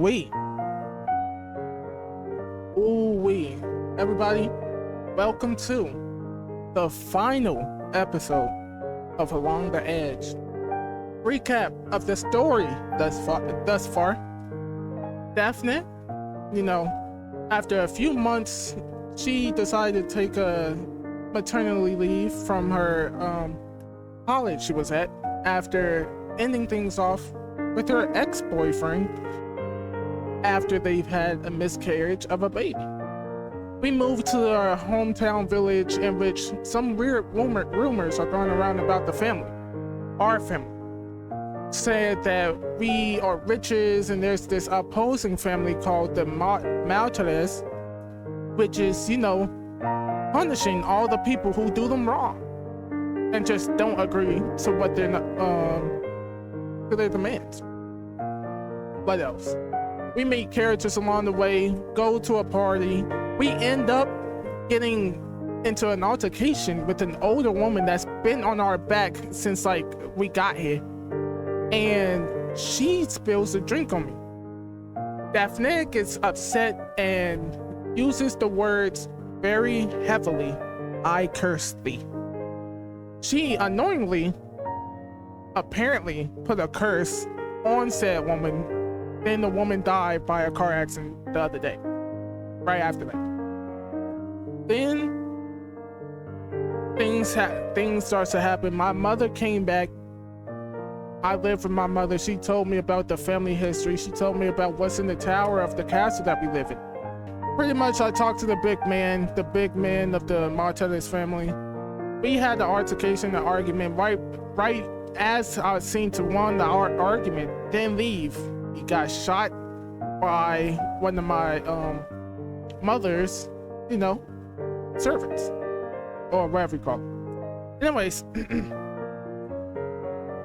wee. Ooh wee. Everybody, welcome to the final episode of Along the Edge. Recap of the story thus far. Daphne, after a few months, she decided to take a maternity leave from her college she was at after ending things off with her ex-boyfriend after they've had a miscarriage of a baby. We moved to our hometown village in which some weird rumors are going around about the family. Our family said that we are riches, and there's this opposing family called the Maltese, which is, punishing all the people who do them wrong and just don't agree to what they're to their demands. What else? We meet characters along the way, go to a party. We end up getting into an altercation with an older woman that's been on our back since we got here, and she spills a drink on me. Daphne gets upset and uses the words very heavily, "I curse thee." She unknowingly, apparently, put a curse on said woman. Then the woman died by a car accident the other day, right after that. Then things starts to happen. My mother came back. I lived with my mother. She told me about the family history. She told me about what's in the tower of the castle that we live in. Pretty much, I talked to the big man of the Maltese family. We had the altercation, the argument, right as I seemed to won the argument, then leave. He got shot by one of my mother's, servants, or whatever you call it. Anyways,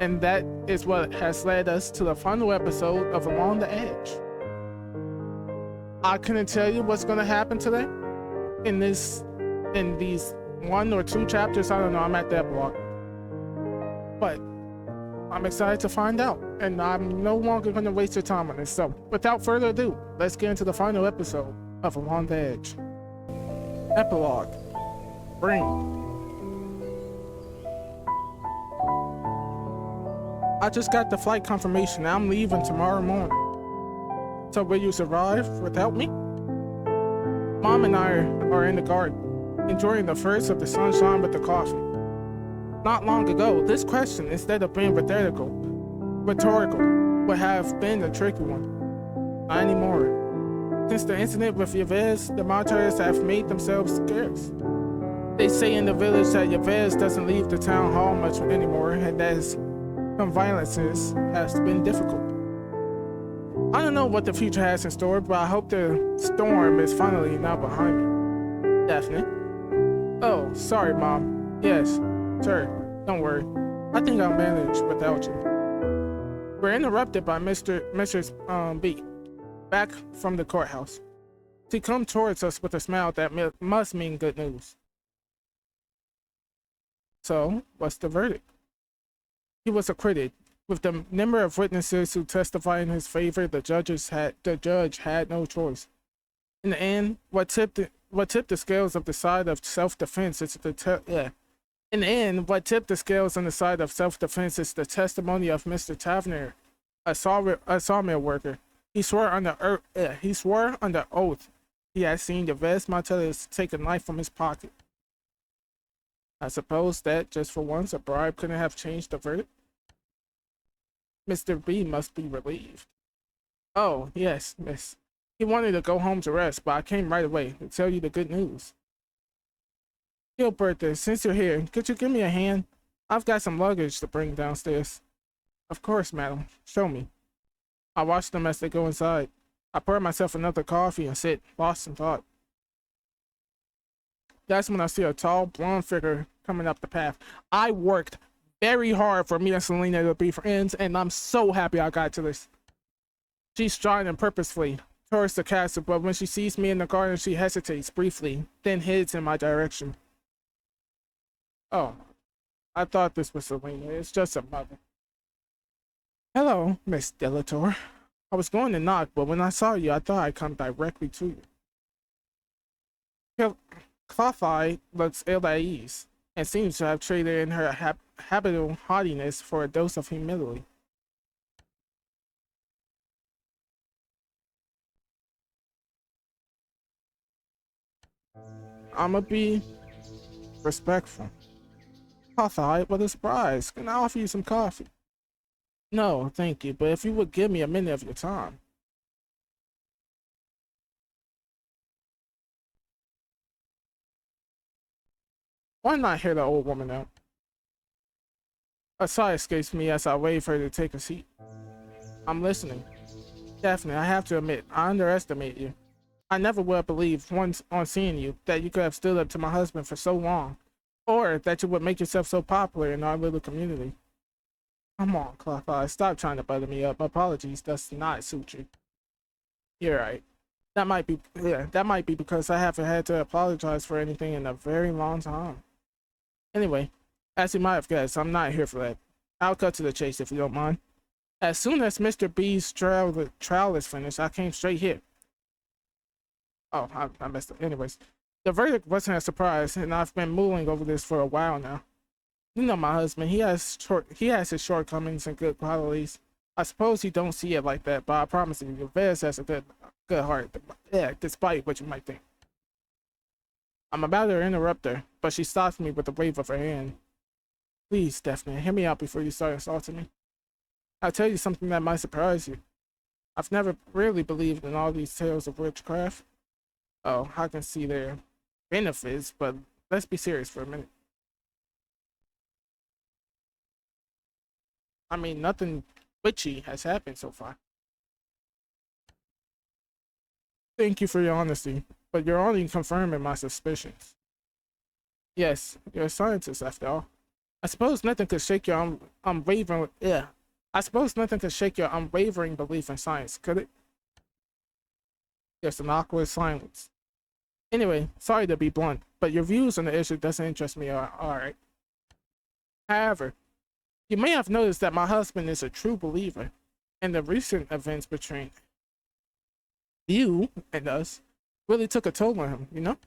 and that is what has led us to the final episode of Along the Edge. I couldn't tell you what's going to happen today in these 1 or 2 chapters. I don't know. I'm at the epilogue, but I'm excited to find out, and I'm no longer going to waste your time on this. So without further ado, let's get into the final episode of Along the Edge. Epilogue. Bring. I just got the flight confirmation. I'm leaving tomorrow morning. So will you survive without me? Mom and I are in the garden, enjoying the first of the sunshine with the coffee. Not long ago, this question, instead of being rhetorical, would have been a tricky one. Not anymore. Since the incident with Yves, the Maltese have made themselves scarce. They say in the village that Yves doesn't leave the town hall much anymore, and that some violences has been difficult. I don't know what the future has in store, but I hope the storm is finally now behind me. Daphne. Oh, sorry, Mom. Yes. Sure, don't worry. I think I'll manage without you. We're interrupted by Mrs. B, back from the courthouse. She comes towards us with a smile that must mean good news. So, what's the verdict? He was acquitted. With the number of witnesses who testified in his favor, the judge had no choice. In the end, what tipped the scales of the side of self-defense is In the end, what tipped the scales on the side of self-defense is the testimony of Mr. Taverner, a sawmill worker. He swore under oath he had seen Yves Maltese take a knife from his pocket. I suppose that, just for once, a bribe couldn't have changed the verdict. Mr. B must be relieved. Oh, yes, miss. He wanted to go home to rest, but I came right away to tell you the good news. Gilberta, since you're here, could you give me a hand? I've got some luggage to bring downstairs. Of course, madam. Show me. I watch them as they go inside. I pour myself another coffee and sit, lost in thought. That's when I see a tall, blonde figure coming up the path. I worked very hard for me and Selena to be friends, and I'm so happy I got to this. She's striding purposefully towards the castle, but when she sees me in the garden, she hesitates briefly, then heads in my direction. Oh, I thought this was Selena. It's just a mother. Hello, Miss Delator. I was going to knock, but when I saw you, I thought I'd come directly to you. Cloth-Eye looks ill at ease, and seems to have traded in her habitual haughtiness for a dose of humility. I'ma be respectful. Cloth-Eye, what a surprise. Can I offer you some coffee? No, thank you, but if you would give me a minute of your time. Why not hear the old woman out? A sigh escapes me as I wait for her to take a seat. I'm listening. Daphne, I have to admit, I underestimate you. I never would have believed, once on seeing you, that you could have stood up to my husband for so long, or that you would make yourself so popular in our little community. Come on, Cloth-Eye, stop trying to butter me up. Apologies does not suit you. You're right. That might be because I haven't had to apologize for anything in a very long time. Anyway, as you might have guessed, I'm not here for that. I'll cut to the chase if you don't mind. As soon as Mr. B's trial is finished, I came straight here. Oh, I messed up. Anyways, the verdict wasn't a surprise, and I've been mulling over this for a while now. You know my husband, he has his shortcomings and good qualities. I suppose you don't see it like that, but I promise you, Vez has a good heart, yeah, despite what you might think. I'm about to interrupt her, but she stops me with a wave of her hand. Please, Daphne, hear me out before you start insulting me. I'll tell you something that might surprise you. I've never really believed in all these tales of witchcraft. Oh, I can see their benefits, but let's be serious for a minute. I mean, nothing witchy has happened so far. Thank you for your honesty, but you're only confirming my suspicions. Yes, you're a scientist after all. I suppose nothing could shake your unwavering. Yeah, I suppose nothing could shake your unwavering belief in science, could it? There's an awkward silence. Anyway, sorry to be blunt, but your views on the issue doesn't interest me. All right. However, you may have noticed that my husband is a true believer, and the recent events between you and us really took a toll on him. You know,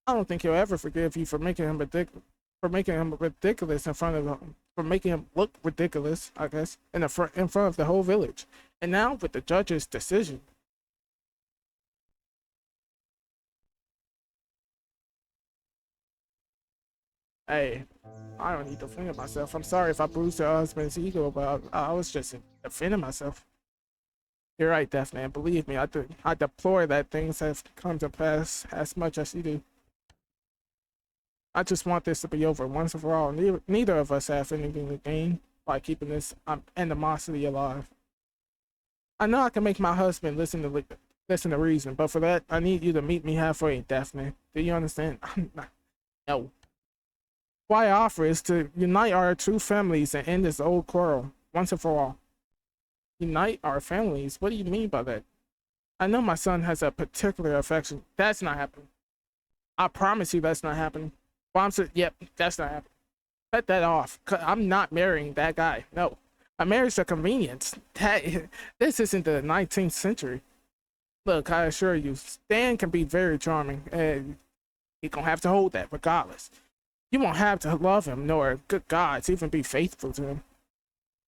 I don't think he'll ever forgive you for making him ridiculous in front of him, for making him look ridiculous, I guess, in front of the whole village. And now with the judge's decision. Hey, I don't need to defend myself. I'm sorry if I bruised your husband's ego, but I was just defending myself. You're right, Daphne, and believe me, I deplore that things have come to pass as much as you do. I just want this to be over once and for all. Neither of us have anything to gain by keeping this animosity alive. I know I can make my husband listen to reason, but for that, I need you to meet me halfway, Daphne. Do you understand? No. Why I offer is to unite our two families and end this old quarrel once and for all. Unite our families? What do you mean by that? I know my son has a particular affection. That's not happening. I promise you that's not happening. Well, yep, that's not happening. Cut that off. I'm not marrying that guy. No. A marriage to convenience. This isn't the 19th century. Look, I assure you, Stan can be very charming, and you're gonna have to hold that regardless. You won't have to love him, nor, good gods, even be faithful to him.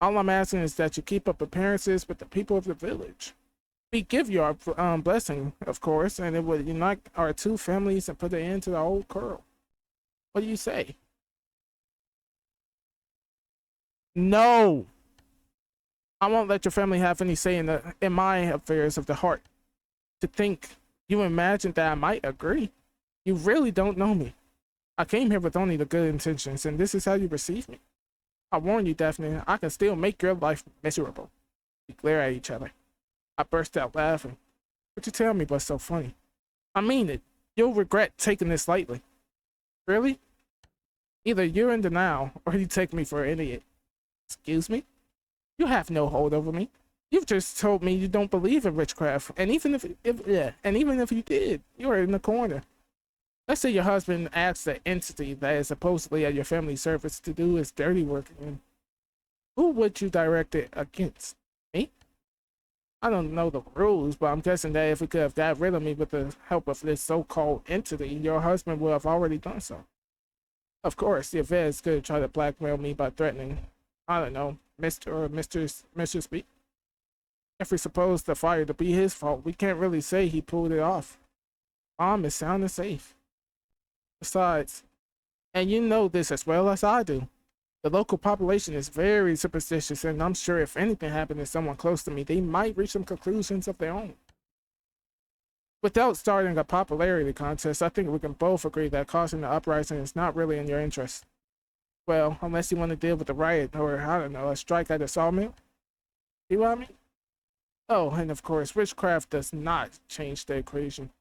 All I'm asking is that you keep up appearances with the people of the village. We give you our blessing, of course, and it would unite our two families and put an end to the old quarrel. What do you say? No! I won't let your family have any say in my affairs of the heart. To think you imagine that I might agree? You really don't know me. I came here with only the good intentions, and this is how you receive me. I warn you, Daphne, I can still make your life miserable. We glare at each other. I burst out laughing. What you tell me what's so funny? I mean it. You'll regret taking this lightly. Really? Either you're in denial, or you take me for an idiot. Excuse me? You have no hold over me. You've just told me you don't believe in witchcraft, and even if you did, you're in the corner. Let's say your husband asks the entity that is supposedly at your family service to do his dirty work again. Who would you direct it against? Me? I don't know the rules, but I'm guessing that if he could have got rid of me with the help of this so-called entity, your husband would have already done so. Of course, the Yves could try to blackmail me by threatening, I don't know, Mr. or Mr. B. If we suppose the fire to be his fault, we can't really say he pulled it off. Mom is sound and safe. Besides, and you know this as well as I do, the local population is very superstitious, and I'm sure if anything happened to someone close to me, they might reach some conclusions of their own. Without starting a popularity contest, I think we can both agree that causing the uprising is not really in your interest. Well, unless you want to deal with the riot or, I don't know, a strike at the sawmill. See what I mean? Oh, and of course, witchcraft does not change the equation.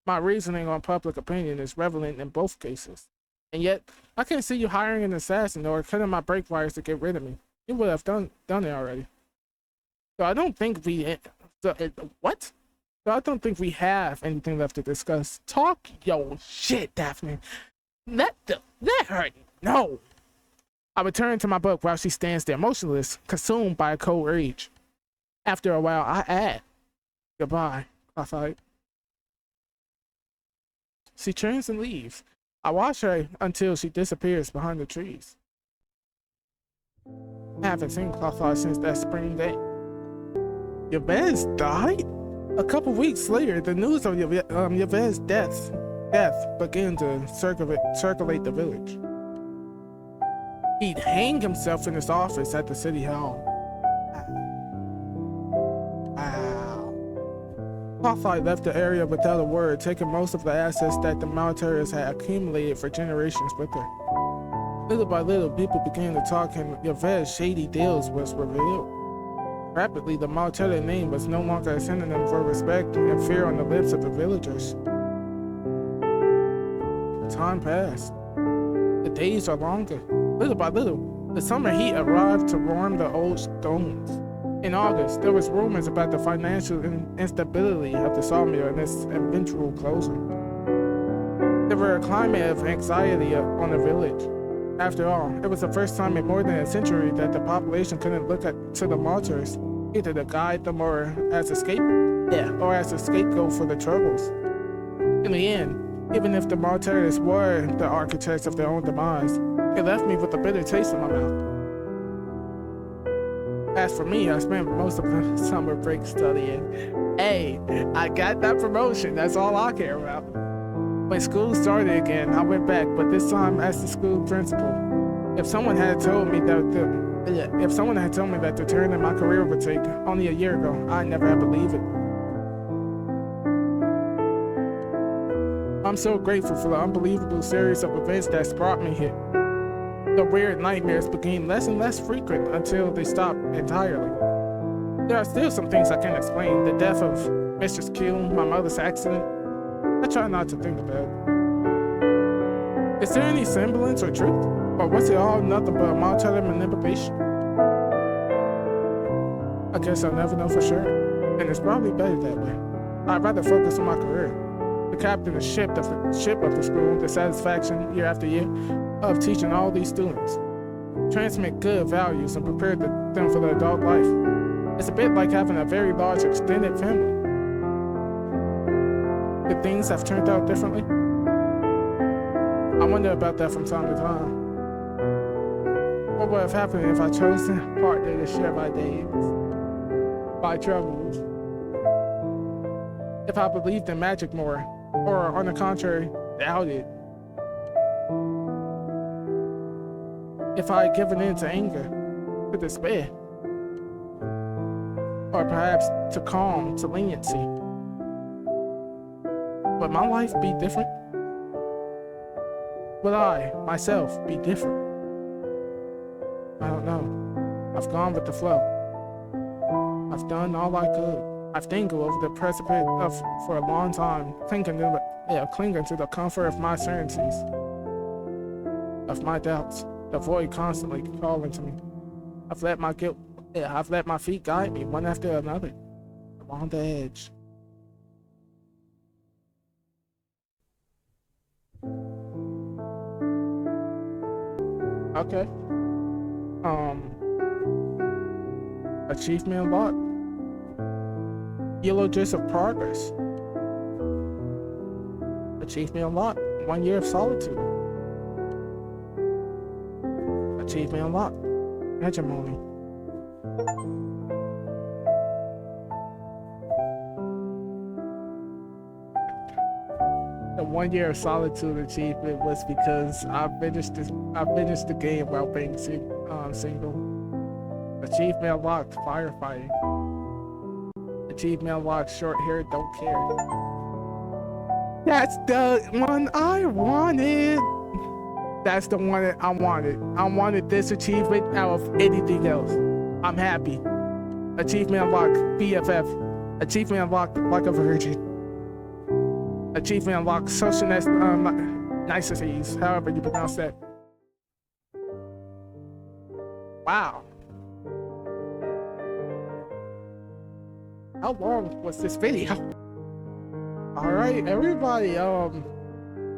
My reasoning on public opinion is relevant in both cases. And yet, I can't see you hiring an assassin or cutting my brake wires to get rid of me. You would have done it already. So I don't think we... what? So I don't think we have anything left to discuss. Talk your shit, Daphne. Let her know. I return to my book while she stands there motionless, consumed by a cold rage. After a while, I add, goodbye, I thought. She turns and leaves. I watch her until she disappears behind the trees. I haven't seen Clothoy since that spring day. Yves died? A couple weeks later, the news of Yves' death began to circulate the village. He'd hang himself in his office at the city hall. Clothoy left the area without a word, taking most of the assets that the militaries had accumulated for generations with her. Little by little, people began to talk, and Yves' shady deals was revealed. Rapidly, the military name was no longer a synonym for respect and fear on the lips of the villagers. Time passed. The days are longer. Little by little, the summer heat arrived to warm the old stones. In August, there was rumors about the financial instability of the sawmill and its eventual closing. There were a climate of anxiety on the village. After all, it was the first time in more than a century that the population couldn't look to the martyrs, either to guide them or as a scapegoat for the troubles. In the end, even if the martyrs were the architects of their own demise, it left me with a bitter taste in my mouth. As for me, I spent most of the summer break studying. Hey, I got that promotion, that's all I care about. When school started again, I went back, but this time as the school principal. If someone had told me that the turn in my career would take only a year ago, I'd never have believed it. I'm so grateful for the unbelievable series of events that's brought me here. The weird nightmares became less and less frequent until they stopped entirely. There are still some things I can't explain. The death of Mistress Q, my mother's accident. I try not to think about it. Is there any semblance or truth? Or was it all nothing but military manipulation? I guess I'll never know for sure. And it's probably better that way. I'd rather focus on my career. The captain of the ship of the school, the satisfaction year after year of teaching all these students. Transmit good values and prepare them for the adult life. It's a bit like having a very large extended family. Could things have turned out differently? I wonder about that from time to time. What would have happened if I chose to partner to share my days, my troubles? If I believed in magic more, or on the contrary, doubted? If I had given in to anger, to despair, or perhaps to calm, to leniency, would my life be different? Would I, myself, be different? I don't know. I've gone with the flow. I've done all I could. I've dangled over the precipice for a long time, clinging to the comfort of my certainties, of my doubts, the void constantly calling to me. I've let my feet guide me one after another, along the edge. Okay. Achievement unlocked. Eulogist of progress. Achievement unlocked. 1 year of solitude. Achievement unlocked. Hegemony. The 1 year of solitude achievement was because I finished the game while being single. Achievement unlocked. Firefighting. Achievement unlocked. Short hair, don't care. That's the one I wanted. That's the one that I wanted. I wanted this achievement out of anything else. I'm happy. Achievement unlocked. BFF. Achievement unlocked. Like a virgin. Achievement unlocked. Social niceties. However you pronounce that. Wow. How long was this video? Alright, everybody,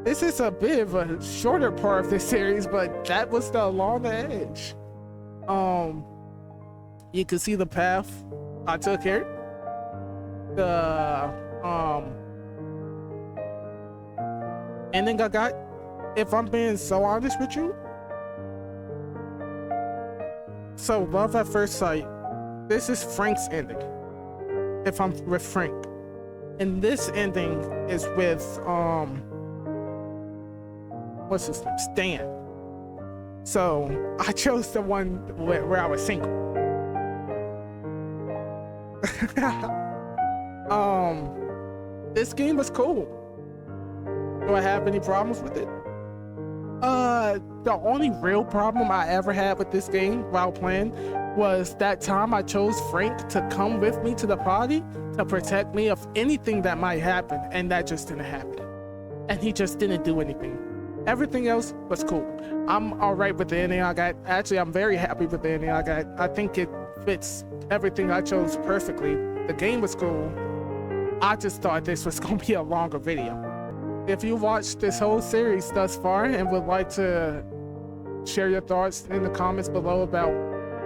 this is a bit of a shorter part of this series, but that was the Along the Edge. You can see the path I took here. The ending I got, if I'm being so honest with you. So, love at first sight. This is Frank's ending. If I'm with Frank. And this ending is with what's his name? Stan. So I chose the one where I was single. This game was cool. Do I have any problems with it? The only real problem I ever had with this game while playing was that time I chose Frank to come with me to the party to protect me of anything that might happen, and that just didn't happen. And he just didn't do anything. Everything else was cool. I'm alright with the ending I got. Actually, I'm very happy with the ending I got. I think it fits everything I chose perfectly. The game was cool. I just thought this was gonna be a longer video. If you watched this whole series thus far and would like to share your thoughts in the comments below about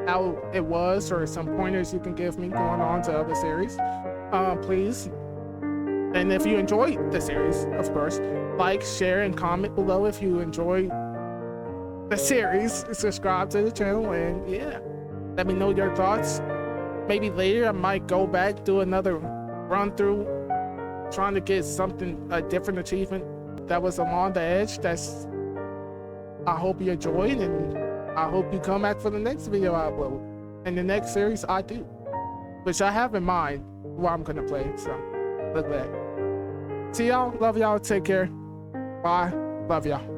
how it was, or some pointers you can give me going on to other series, please. And if you enjoyed the series, of course, like, share, and comment below if you enjoyed the series. Subscribe to the channel, and yeah, let me know your thoughts. Maybe later I might go back, do another run through, trying to get a different achievement that was Along the Edge. I hope you enjoyed, and I hope you come back for the next video I upload. And the next series I do, which I have in mind what I'm gonna play, so look at that. See y'all, love y'all, take care, bye, love y'all.